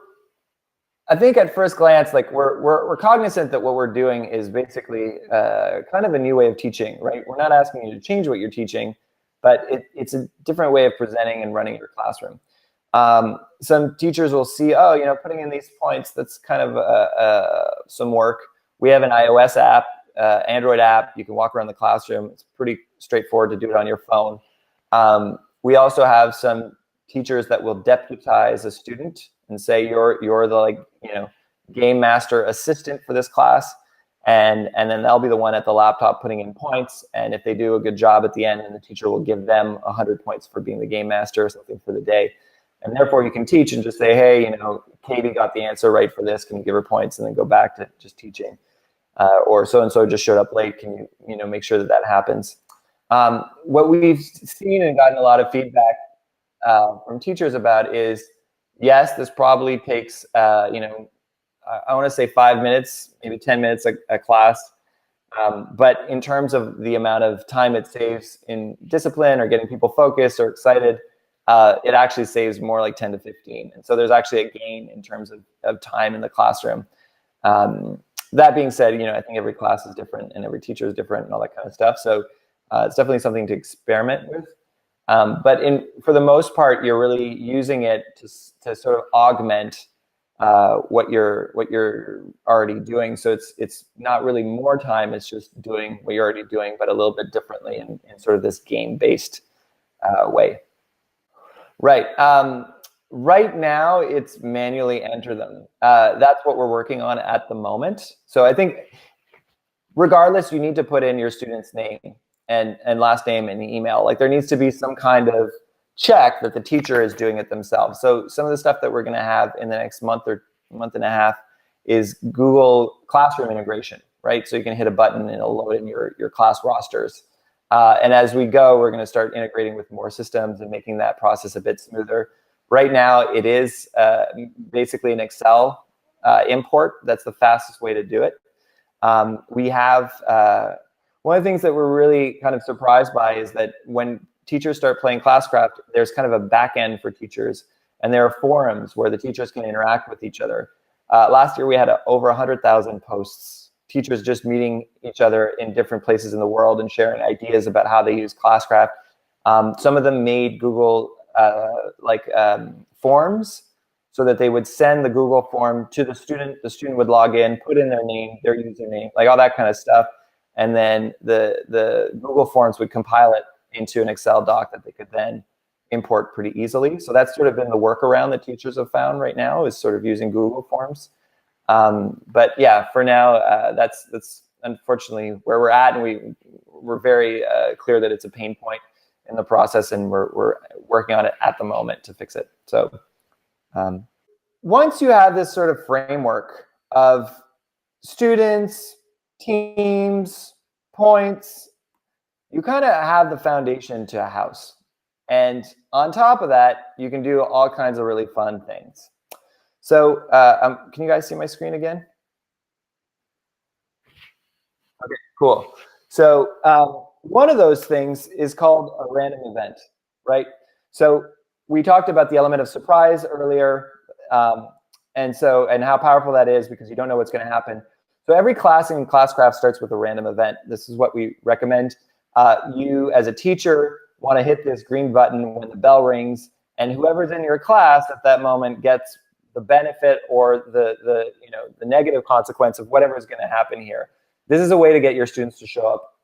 I think at first glance, like we're cognizant that what we're doing is basically kind of a new way of teaching, right? We're not asking you to change what you're teaching, but it's a different way of presenting and running your classroom. Some teachers will see, oh, putting in these points, that's kind of some work. We have an iOS app, Android app. You can walk around the classroom. It's pretty straigmaforward to do it on your phone. We also have some teachers that will deputize a student and say you're the game master assistant for this class, and then they'll be the one at the laptop putting in points. And if they do a good job at the end, then the teacher will give them 100 points for being the game master or something for the day. And therefore, you can teach and just say, hey, Katie got the answer right for this. Can you give her points? And then go back to just teaching. Or so-and-so just showed up late. Can you make sure that happens? What we've seen and gotten a lot of feedback from teachers about is, yes, this probably takes, I want to say 5 minutes, maybe 10 minutes a class. But in terms of the amount of time it saves in discipline or getting people focused or excited, it actually saves more like 10 to 15. And so there's actually a gain in terms of time in the classroom. That being said, I think every class is different and every teacher is different and all that kind of stuff. So it's definitely something to experiment with. But for the most part, you're really using it to sort of augment what you're already doing. So it's not really more time. It's just doing what you're already doing, but a little bit differently in sort of this game-based way. Right. Right now, it's manually enter them. That's what we're working on at the moment. So I think regardless, you need to put in your student's name and last name and email. Like there needs to be some kind of check that the teacher is doing it themselves. So some of the stuff that we're going to have in the next month or month and a half is Google Classroom integration, right? So you can hit a button and it'll load in your class rosters. And as we go, we're going to start integrating with more systems and making that process a bit smoother. Right now, it is basically an Excel import. That's the fastest way to do it. We have one of the things that we're really kind of surprised by is that when teachers start playing ClassCraft, there's kind of a back end for teachers, and there are forums where the teachers can interact with each other. Last year, we had over 100,000 posts, teachers just meeting each other in different places in the world and sharing ideas about how they use ClassCraft. Some of them made Google forms so that they would send the Google form to the student. The student would log in, put in their name, their username, like all that kind of stuff. And then the Google Forms would compile it into an Excel doc that they could then import pretty easily. So that's sort of been the workaround that teachers have found right now, is sort of using Google Forms. But yeah, for now, that's unfortunately where we're at, and we're very clear that it's a pain point in the process, and we're working on it at the moment to fix it. So once you have this sort of framework of students, teams, points, you kind of have the foundation to a house. And on top of that, you can do all kinds of really fun things. So can you guys see my screen again? Okay, cool. So one of those things is called a random event, right? So we talked about the element of surprise earlier, and how powerful that is because you don't know what's going to happen. So every class in ClassCraft starts with a random event. This is what we recommend. You, as a teacher, want to hit this green button when the bell rings, and whoever's in your class at that moment gets the benefit or the negative consequence of whatever is going to happen here. This is a way to get your students to show up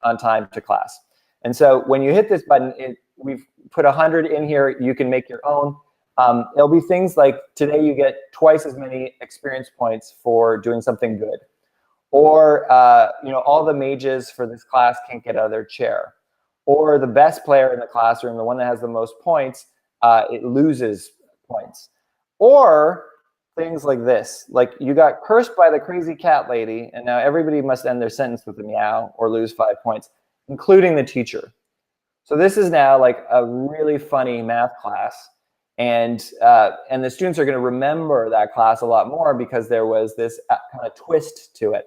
on time to class. And so when you hit this button, we've put 100 in here. You can make your own. It'll be things like today you get twice as many experience points for doing something good. Or all the mages for this class can't get out of their chair. Or the best player in the classroom, the one that has the most points, it loses points. Or things like this, like you got cursed by the crazy cat lady, and now everybody must end their sentence with a meow or lose 5 points, including the teacher. So this is now like a really funny math class, and the students are going to remember that class a lot more because there was this kind of twist to it.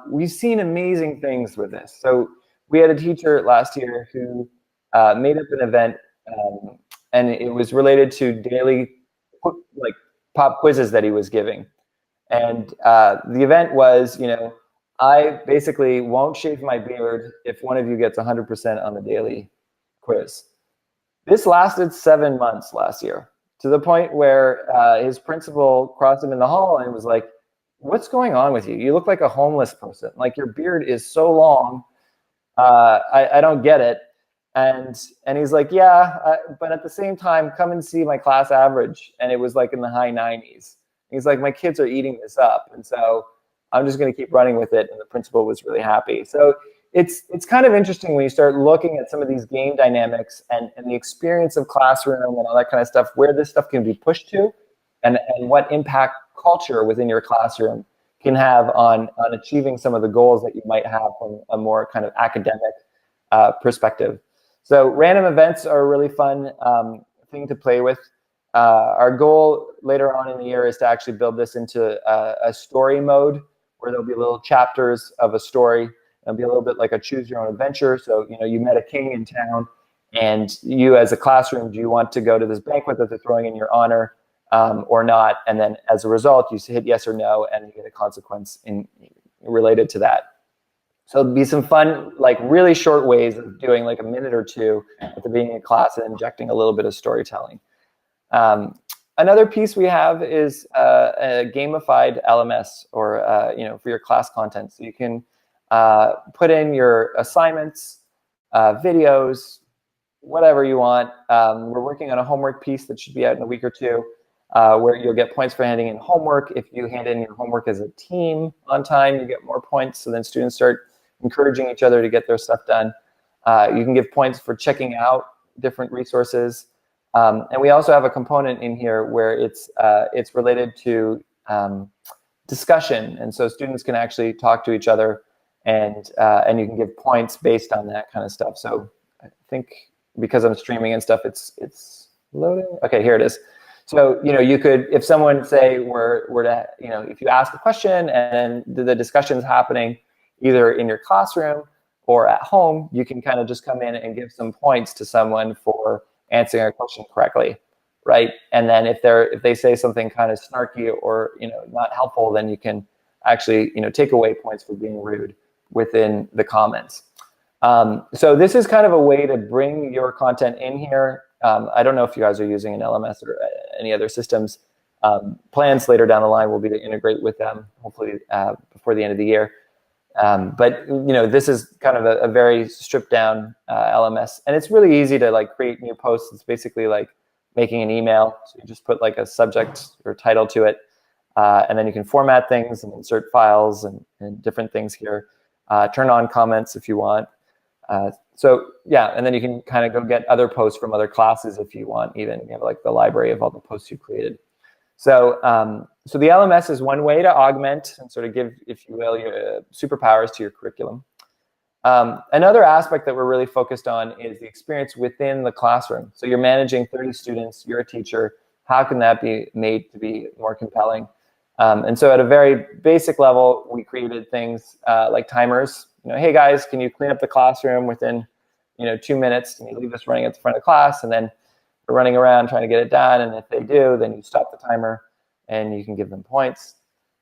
We've seen amazing things with this. So we had a teacher last year who made up an event, and it was related to daily pop quizzes that he was giving. And the event was, I basically won't shave my beard if one of you gets 100% on the daily quiz. This lasted 7 months last year, to the point where his principal crossed him in the hall and was like, "What's going on with you? You look like a homeless person. Like your beard is so long. I don't get it." And he's like, "Yeah, but at the same time, come and see my class average." And it was like in the high 90s. He's like, "My kids are eating this up. And so I'm just going to keep running with it." And the principal was really happy. So it's kind of interesting when you start looking at some of these game dynamics and the experience of classroom and all that kind of stuff, where this stuff can be pushed to and what impact culture within your classroom can have on achieving some of the goals that you might have from a more kind of academic perspective. So random events are a really fun thing to play with. Our goal later on in the year is to actually build this into a story mode where there'll be little chapters of a story. It'll be a little bit like a choose your own adventure. So, you met a king in town, and you as a classroom, do you want to go to this banquet that they're throwing in your honor? or not. And then as a result, you hit yes or no, and you get a consequence related to that. So it'd be some fun, like really short ways of doing like a minute or two at the beginning of class and injecting a little bit of storytelling. Another piece we have is a gamified LMS, or for your class content. So you can put in your assignments, videos, whatever you want. We're working on a homework piece that should be out in a week or two, where you'll get points for handing in homework. If you hand in your homework as a team on time, you get more points. So then students start encouraging each other to get their stuff done. You can give points for checking out different resources. And we also have a component in here where it's related to discussion. And so students can actually talk to each other, and you can give points based on that kind of stuff. So I think because I'm streaming and stuff, it's loading. Okay, here it is. So, you could, if someone say were to, if you ask a question and the discussion's happening either in your classroom or at home, you can kind of just come in and give some points to someone for answering a question correctly, right? And then if they say something kind of snarky or not helpful, then you can actually take away points for being rude within the comments. So this is kind of a way to bring your content in here. I don't know if you guys are using an LMS or any other systems. Plans later down the line will be to integrate with them, hopefully before the end of the year. But this is kind of a very stripped down LMS, and it's really easy to like create new posts. It's basically like making an email. So you just put like a subject or title to it, and then you can format things and insert files and different things here. Turn on comments if you want. So yeah, and then you can kind of go get other posts from other classes if you want. Even you have like the library of all the posts you created. So so the LMS is one way to augment and sort of give, if you will, your superpowers to your curriculum. Another aspect that we're really focused on is the experience within the classroom. So you're managing 30 students, you're a teacher. How can that be made to be more compelling? And so at a very basic level, we created things like timers. Hey guys, can you clean up the classroom within 2 minutes? And you leave us running at the front of the class, and then we're running around trying to get it done. And if they do, then you stop the timer and you can give them points.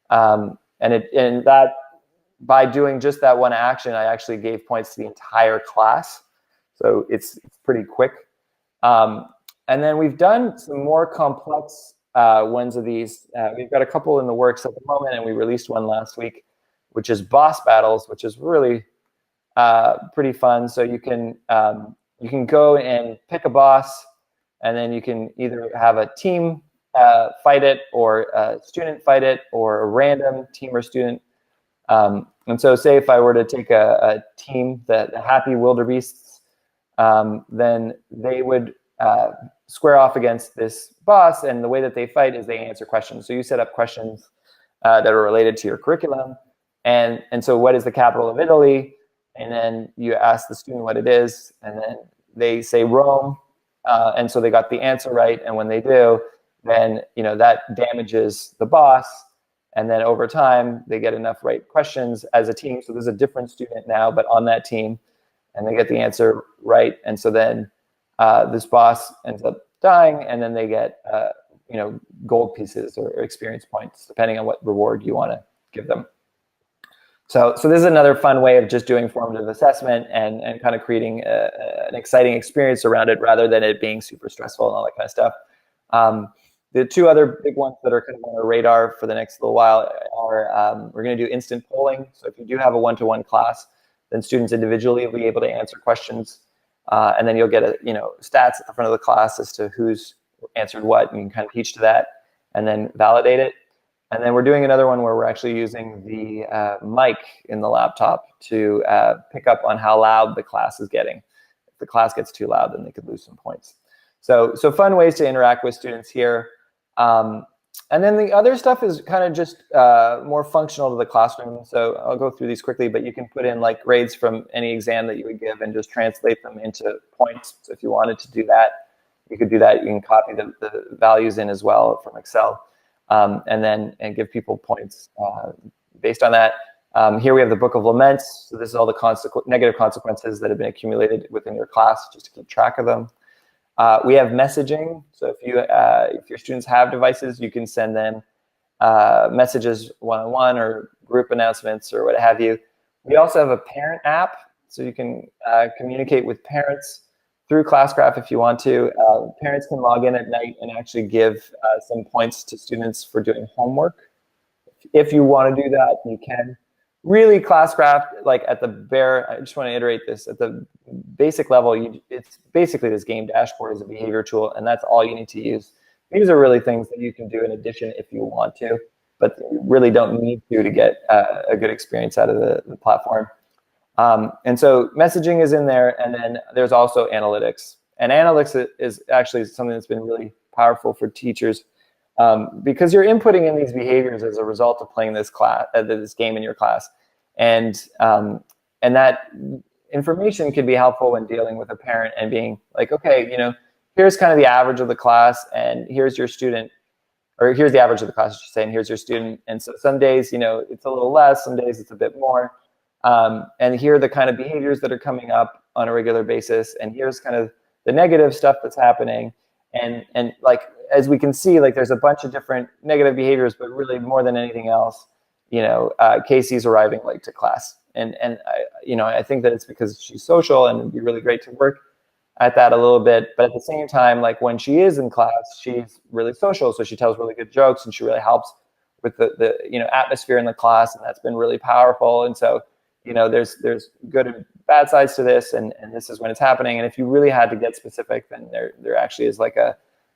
And that, by doing just that one action, I actually gave points to the entire class. So it's pretty quick. And then we've done some more complex ones of these. We've got a couple in the works at the moment, and we released one last week, which is boss battles, which is really pretty fun. So you can go and pick a boss, and then you can either have a team fight it, or a student fight it, or a random team or student. And so say if I were to take a team, the Happy Wildebeests, then they would square off against this boss, and the way that they fight is they answer questions. So you set up questions that are related to your curriculum. And so what is the capital of Italy? And then you ask the student what it is, and then they say Rome. And so they got the answer right. And when they do, then that damages the boss. And then over time, they get enough right questions as a team. So there's a different student now, but on that team, and they get the answer right. And so then this boss ends up dying, and then they get gold pieces or experience points, depending on what reward you want to give them. So this is another fun way of just doing formative assessment and kind of creating an exciting experience around it, rather than it being super stressful and all that kind of stuff. The two other big ones that are kind of on our radar for the next little while are we're going to do instant polling. So if you do have a one-to-one class, then students individually will be able to answer questions, and then you'll get stats at the front of the class as to who's answered what, and you can kind of teach to that and then validate it. And then we're doing another one where we're actually using the mic in the laptop to pick up on how loud the class is getting. If the class gets too loud, then they could lose some points. So fun ways to interact with students here. And then the other stuff is kind of just more functional to the classroom. So I'll go through these quickly, but you can put in like grades from any exam that you would give and just translate them into points. So if you wanted to do that, you could do that. You can copy the values in as well from Excel, and give people points based on that. Here we have the Book of Laments. So this is all the negative consequences that have been accumulated within your class, just to keep track of them. We have messaging. So if your students have devices, you can send them messages one-on-one or group announcements or what have you. We also have a parent app, so you can communicate with parents through ClassCraft if you want to. Parents can log in at night and actually give some points to students for doing homework. If you want to do that, you can. Really, ClassCraft, like at the bare, I just want to iterate this, at the basic level, it's basically this game dashboard as a behavior tool, and that's all you need to use. These are really things that you can do in addition if you want to, but you really don't need to get a good experience out of the platform. And so messaging is in there, and then there's also analytics. And analytics is actually something that's been really powerful for teachers because you're inputting in these behaviors as a result of playing this game in your class. And that information can be helpful when dealing with a parent and being like, okay, here's kind of the average of the class, and here's your student, or here's the average of the class, I should say, and here's your student. And so some days, it's a little less, some days it's a bit more. And here are the kind of behaviors that are coming up on a regular basis, and here's kind of the negative stuff that's happening. And like, as we can see, like there's a bunch of different negative behaviors, but really more than anything else, Casey's arriving late to class. And I think that it's because she's social, and it'd be really great to work at that a little bit. But at the same time, like when she is in class, she's really social. So she tells really good jokes, and she really helps with the atmosphere in the class. And that's been really powerful. And so, there's good and bad sides to this, and this is when it's happening. And if you really had to get specific, then there actually is like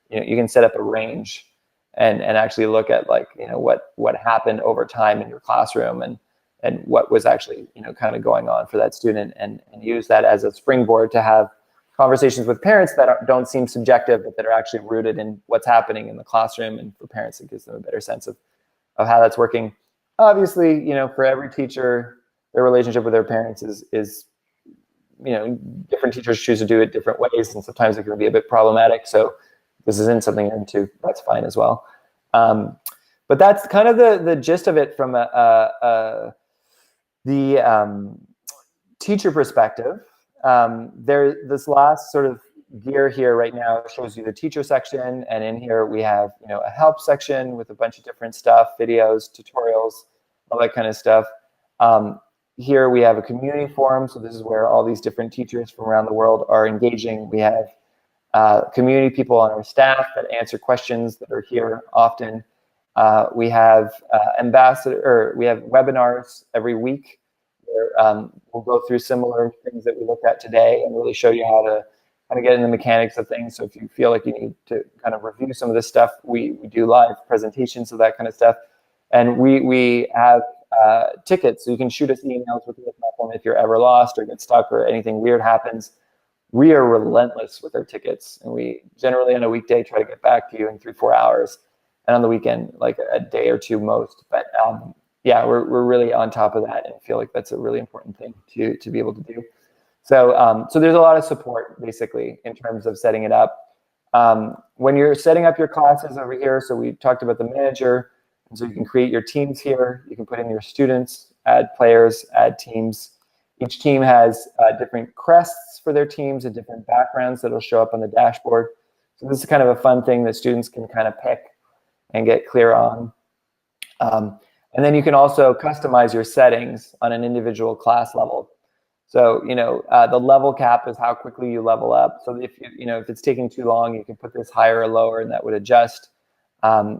you can set up a range and actually look at like, what happened over time in your classroom and what was actually, kind of going on for that student, and use that as a springboard to have conversations with parents that don't seem subjective, but that are actually rooted in what's happening in the classroom. And for parents, it gives them a better sense of how that's working. Obviously, for every teacher, their relationship with their parents is different teachers choose to do it different ways, and sometimes it can be a bit problematic. So this isn't something you're into, that's fine as well. But that's kind of the gist of it from the teacher perspective. This last sort of gear here right now shows you the teacher section, and in here we have a help section with a bunch of different stuff, videos, tutorials, all that kind of stuff. Here we have a community forum, so this is where all these different teachers from around the world are engaging. We have community people on our staff that answer questions that are here often. We have we have webinars every week where we'll go through similar things that we looked at today and really show you how to get in the mechanics of things. So if you feel like you need to kind of review some of this stuff, we do live presentations of that kind of stuff. And we have tickets, so you can shoot us emails with the platform if you're ever lost or get stuck or anything weird happens. We are relentless with our tickets, and we generally on a weekday try to get back to you in 3-4 hours, and on the weekend like a day or two most. But yeah, we're really on top of that and feel like that's a really important thing to be able to do. So so there's a lot of support basically in terms of setting it up. When you're setting up your classes over here, so we talked about the manager. And so you can create your teams here. You can put in your students, add players, add teams. Each team has different crests for their teams and different backgrounds that will show up on the dashboard. So this is kind of a fun thing that students can kind of pick and get clear on. And then you can also customize your settings on an individual class level. So the level cap is how quickly you level up. So if if it's taking too long, you can put this higher or lower, and that would adjust.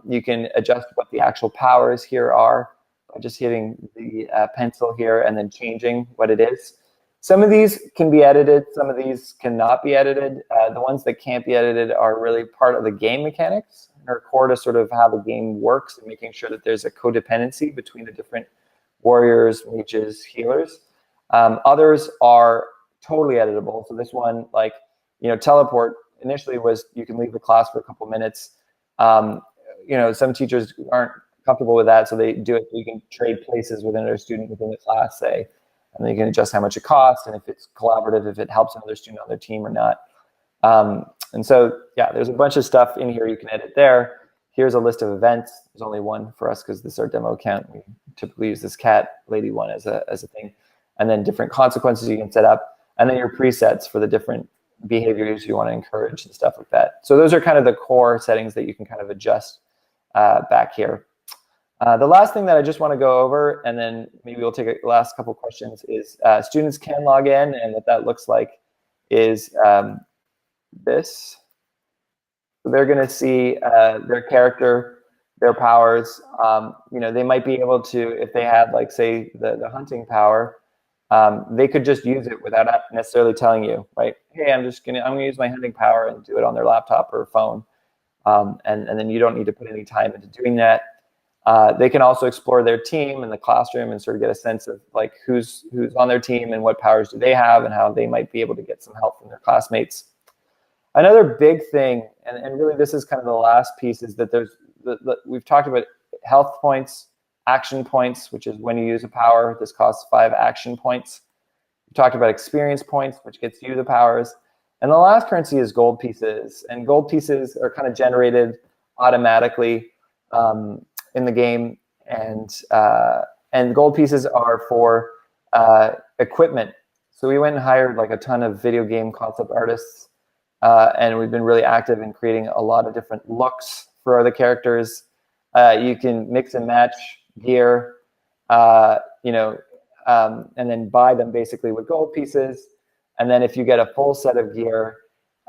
You can adjust what the actual powers here are by just hitting the pencil here and then changing what it is. Some of these can be edited, some of these cannot be edited. The ones that can't be edited are really part of the game mechanics and are core to sort of how the game works and making sure that there's a codependency between the different warriors, mages, healers. Others are totally editable. So this one, like, teleport initially was you can leave the class for a couple minutes. Some teachers aren't comfortable with that, so they do it. You can trade places with another student within the class, say, and then you can adjust how much it costs and if it's collaborative, if it helps another student on their team or not. And so, yeah, there's a bunch of stuff in here you can edit there. Here's a list of events. There's only one for us because this is our demo account. We typically use this cat lady one as a thing, and then different consequences you can set up, and then your presets for the different behaviors you want to encourage and stuff like that. So those are kind of the core settings that you can kind of adjust back here. The last thing that I just want to go over, and then maybe we'll take a last couple questions, is students can log in, and what that looks like is this. So they're going to see their character, their powers. You know, they might be able to, if they had, like, say, the hunting power, they could just use it without necessarily telling you, right? Hey, I'm gonna use my hunting power, and do it on their laptop or phone, and then you don't need to put any time into doing that. They can also explore their team in the classroom and sort of get a sense of, like, who's on their team and what powers do they have and how they might be able to get some help from their classmates. Another big thing, and really this is kind of the last piece, is that we've talked about health points, action points, which is when you use a power. This costs 5 action points. We talked about experience points, which gets you the powers. And the last currency is gold pieces. And gold pieces are kind of generated automatically in the game. And gold pieces are for equipment. So we went and hired, like, a ton of video game concept artists. And we've been really active in creating a lot of different looks for the characters. You can mix and match gear, you know, and then buy them basically with gold pieces. And then if you get a full set of gear,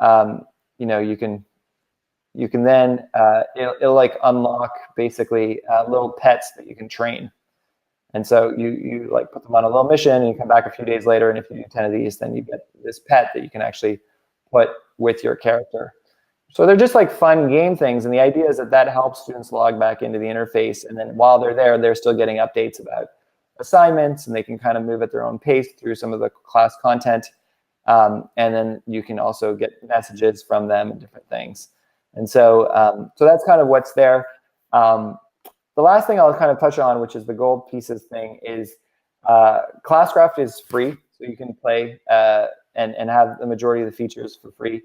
you know, you can then it'll like unlock basically little pets that you can train. And so you like put them on a little mission, and you come back a few days later, and if you do 10 of these, then you get this pet that you can actually put with your character. So they're just like fun game things, and the idea is that helps students log back into the interface, and then while they're there, they're still getting updates about assignments, and they can kind of move at their own pace through some of the class content, and then you can also get messages from them and different things. And so so that's kind of what's there. The last thing I'll kind of touch on, which is the gold pieces thing, is ClassCraft is free, so you can play and have the majority of the features for free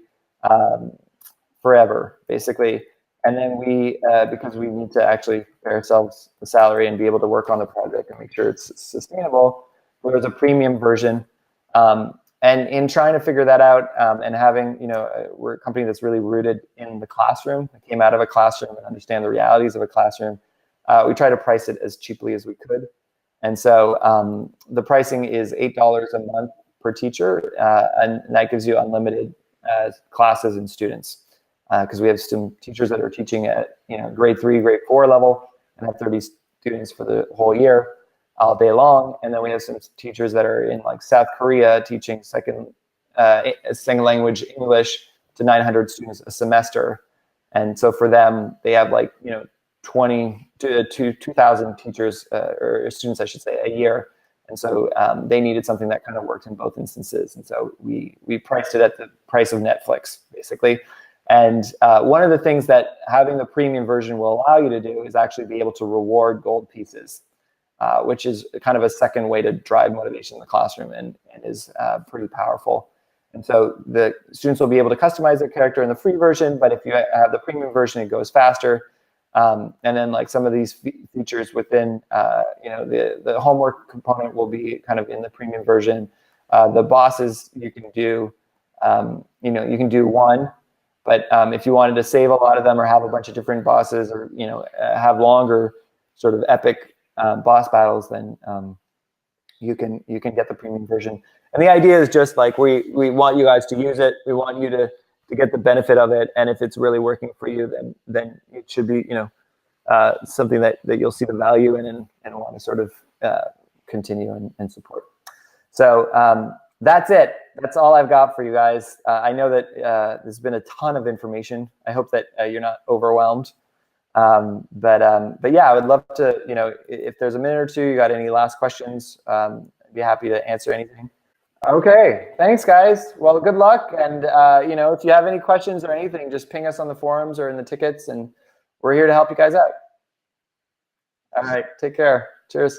forever, basically. And then we, because we need to actually pay ourselves the salary and be able to work on the project and make sure it's sustainable, there's a premium version. And in trying to figure that out, and having, you know, we're a company that's really rooted in the classroom, that came out of a classroom and understand the realities of a classroom, we try to price it as cheaply as we could. And so the pricing is $8 a month per teacher, and that gives you unlimited classes and students. Because we have some teachers that are teaching at, you know, grade 3, grade 4 level, and have 30 students for the whole year, all day long. And then we have some teachers that are in, like, South Korea teaching second language English to 900 students a semester. And so for them, they have, like, you know, 20 to 2,000 teachers or students, I should say, a year. And so they needed something that kind of worked in both instances. And so we priced it at the price of Netflix, basically. And one of the things that having the premium version will allow you to do is actually be able to reward gold pieces, which is kind of a second way to drive motivation in the classroom, and is pretty powerful. And so the students will be able to customize their character in the free version, but if you have the premium version, it goes faster. And then, like, some of these features within, you know, the homework component will be kind of in the premium version. The bosses you can do, you know, you can do one. But if you wanted to save a lot of them, or have a bunch of different bosses, or, you know, have longer sort of epic boss battles, then you can get the premium version. And the idea is just like we want you guys to use it. We want you to get the benefit of it. And if it's really working for you, then it should be, you know, something that you'll see the value in and want to sort of continue and support. So that's it. That's all I've got for you guys. I know that there's been a ton of information. I hope that you're not overwhelmed. But yeah, I would love to, you know, if there's a minute or two, you got any last questions, I'd be happy to answer anything. Okay, thanks, guys. Well, good luck. And, you know, if you have any questions or anything, just ping us on the forums or in the tickets, and we're here to help you guys out. All right, take care. Cheers.